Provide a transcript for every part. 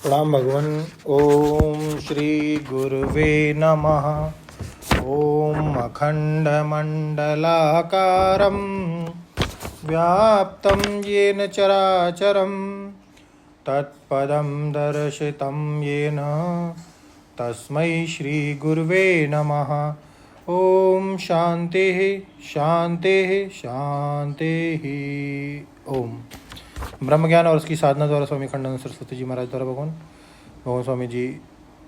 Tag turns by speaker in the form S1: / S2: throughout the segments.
S1: प्रणाम भगवन। ओम श्री गुरुवे नमः। ओम अखंडमंडलाकारं व्याप्तं येन चराचरं तत्पदं दर्शितं येन तस्मै श्री गुरुवे नमः। ओम शांति शांति शांति। ओम ब्रह्म ज्ञान और उसकी साधना द्वारा स्वामी खंडानंद सरस्वती जी महाराज द्वारा भगवान स्वामी जी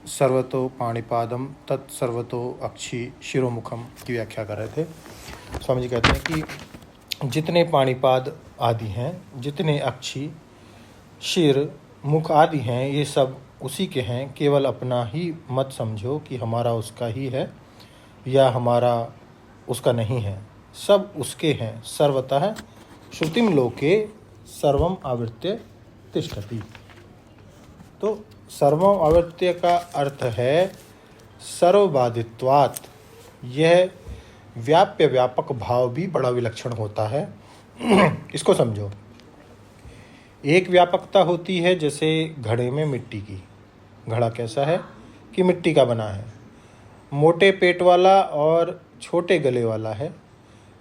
S1: सर्वतो पाणिपादम तत्सर्वतो अक्षी शिरोमुखम की व्याख्या कर रहे थे। स्वामी जी कहते हैं कि जितने पाणिपाद आदि हैं, जितने अक्षी शिर मुख आदि हैं, ये सब उसी के हैं। केवल अपना ही मत समझो कि हमारा उसका ही है या हमारा उसका नहीं है। सब उसके हैं। सर्वतः श्रुतिम लोके सर्वम आवृत्य तिष्ठति। तो सर्वम आवृत्य का अर्थ है सर्वबाधित्वात्। यह व्याप्य व्यापक भाव भी बड़ा विलक्षण होता है। इसको समझो। एक व्यापकता होती है जैसे घड़े में मिट्टी की। घड़ा कैसा है कि मिट्टी का बना है, मोटे पेट वाला और छोटे गले वाला है।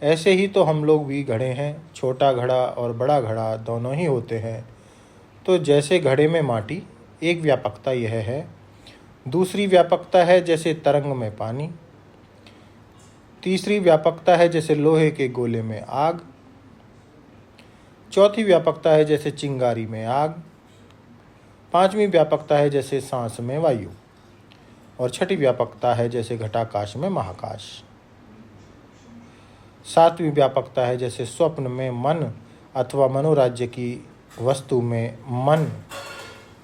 S1: ऐसे ही तो हम लोग भी घड़े हैं। छोटा घड़ा और बड़ा घड़ा दोनों ही होते हैं। तो जैसे घड़े में माटी, एक व्यापकता यह है। दूसरी व्यापकता है जैसे तरंग में पानी। तीसरी व्यापकता है जैसे लोहे के गोले में आग। चौथी व्यापकता है जैसे चिंगारी में आग। पांचवी व्यापकता है जैसे सांस में वायु। और छठी व्यापकता है जैसे घटाकाश में महाकाश। सातवीं व्यापकता है जैसे स्वप्न में मन अथवा मनोराज्य की वस्तु में मन,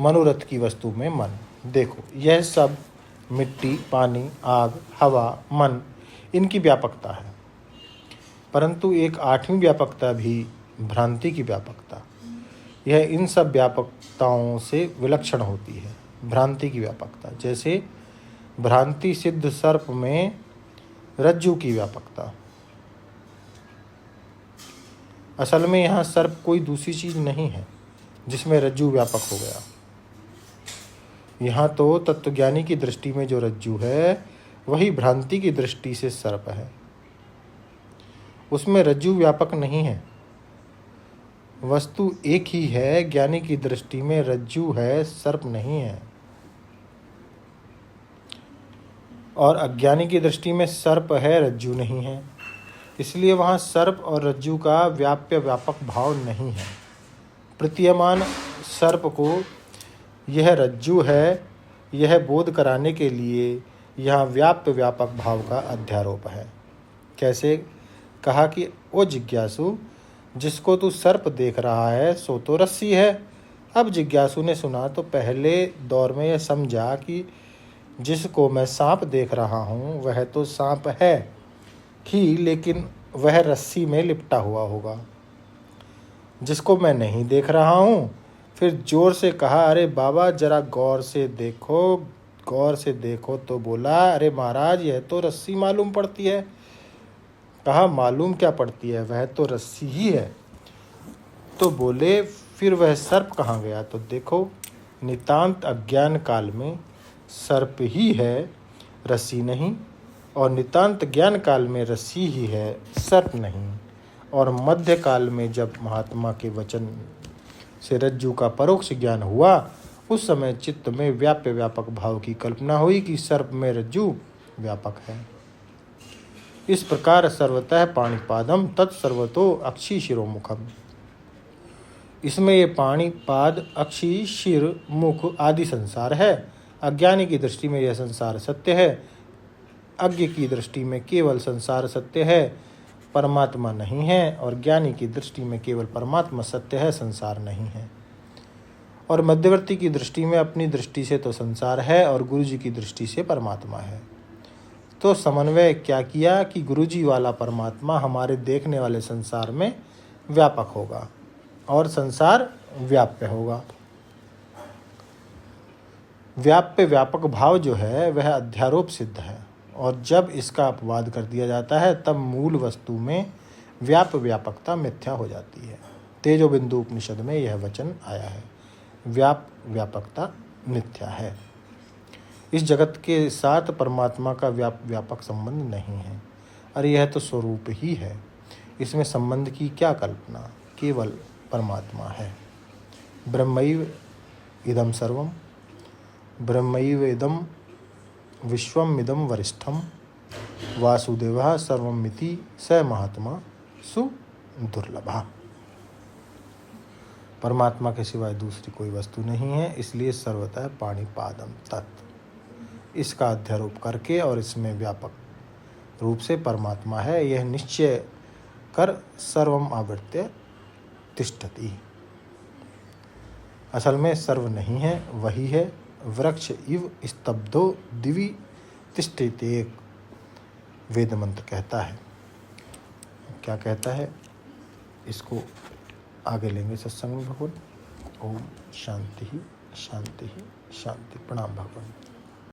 S1: मनोरथ की वस्तु में मन। देखो, यह सब मिट्टी, पानी, आग, हवा, मन, इनकी व्यापकता है। परंतु एक आठवीं व्यापकता भी भ्रांति की व्यापकता, यह इन सब व्यापकताओं से विलक्षण होती है। भ्रांति की व्यापकता जैसे भ्रांति सिद्ध सर्प में रज्जु की व्यापकता। असल में यहाँ सर्प कोई दूसरी चीज नहीं है जिसमें रज्जु व्यापक हो गया। यहाँ तो तत्वज्ञानी की दृष्टि में जो रज्जु है वही भ्रांति की दृष्टि से सर्प है। उसमें रज्जु व्यापक नहीं है। वस्तु एक ही है। ज्ञानी की दृष्टि में रज्जु है, सर्प नहीं है। और अज्ञानी की दृष्टि में सर्प है, रज्जु नहीं है। इसलिए वहाँ सर्प और रज्जु का व्याप्य व्यापक भाव नहीं है। प्रतीयमान सर्प को यह रज्जु है, यह बोध कराने के लिए यहाँ व्याप्य व्यापक भाव का अध्यारोप है। कैसे? कहा कि ओ जिज्ञासु, जिसको तू सर्प देख रहा है सो तो रस्सी है। अब जिज्ञासु ने सुना तो पहले दौर में यह समझा कि जिसको मैं सांप देख रहा हूँ वह तो सांप है ही, लेकिन वह रस्सी में लिपटा हुआ होगा। जिसको मैं नहीं देख रहा हूँ, फिर जोर से कहा, अरे बाबा जरा गौर से देखो, गौर से देखो। तो बोला, अरे महाराज यह तो रस्सी मालूम पड़ती है। कहा, मालूम क्या पड़ती है, वह तो रस्सी ही है। तो बोले, फिर वह सर्प कहाँ गया? तो देखो, नितांत अज्ञान काल में सर्प ही है, रस्सी नहीं। और नितांत ज्ञान काल में रस्सी ही है, सर्प नहीं। और मध्य काल में जब महात्मा के वचन से रज्जु का परोक्ष ज्ञान हुआ, उस समय चित्त में व्याप्य व्यापक भाव की कल्पना हुई कि सर्प में रज्जु व्यापक है। इस प्रकार सर्वतः पाणिपादम तत्सर्वतो अक्षी शिरोमुखम। इसमें ये पाणिपाद, अक्षी, शिर, मुख आदि संसार है। अज्ञानी की दृष्टि में यह संसार सत्य है। अज्ञ की दृष्टि में केवल संसार सत्य है, परमात्मा नहीं है। और ज्ञानी की दृष्टि में केवल परमात्मा सत्य है, संसार नहीं है। और मध्यवर्ती की दृष्टि में अपनी दृष्टि से तो संसार है और गुरुजी की दृष्टि से परमात्मा है। तो समन्वय क्या किया कि गुरुजी वाला परमात्मा हमारे देखने वाले संसार में व्यापक होगा और संसार व्याप्य होगा। व्याप्य व्यापक भाव जो है वह अध्यारोप सिद्ध है। और जब इसका अपवाद कर दिया जाता है तब मूल वस्तु में व्याप्य व्यापकता मिथ्या हो जाती है। तेजो बिंदु उपनिषद में यह वचन आया है। व्यापकता मिथ्या है। इस जगत के साथ परमात्मा का व्यापक संबंध नहीं है। अरे यह तो स्वरूप ही है, इसमें संबंध की क्या कल्पना, केवल परमात्मा है। ब्रह्मैव इदं सर्वं, ब्रह्मैव इदं विश्वमिदं वरिष्ठं, वासुदेवः सर्वमिति स महात्मा सुदुर्लभः। परमात्मा के सिवाय दूसरी कोई वस्तु नहीं है, इसलिए सर्वतः पाणिपादम तत्। इसका अध्यारोप करके और इसमें व्यापक रूप से परमात्मा है, यह निश्चय कर सर्वम आवृत्य तिष्ठति। असल में सर्व नहीं है, वही है। वृक्ष इव स्तब्धो दिवि तिष्ठति, वेद मंत्र कहता है। क्या कहता है, इसको आगे लेंगे सत्संग में भगवान। ओम शांति शांति शांति। प्रणाम भगवान।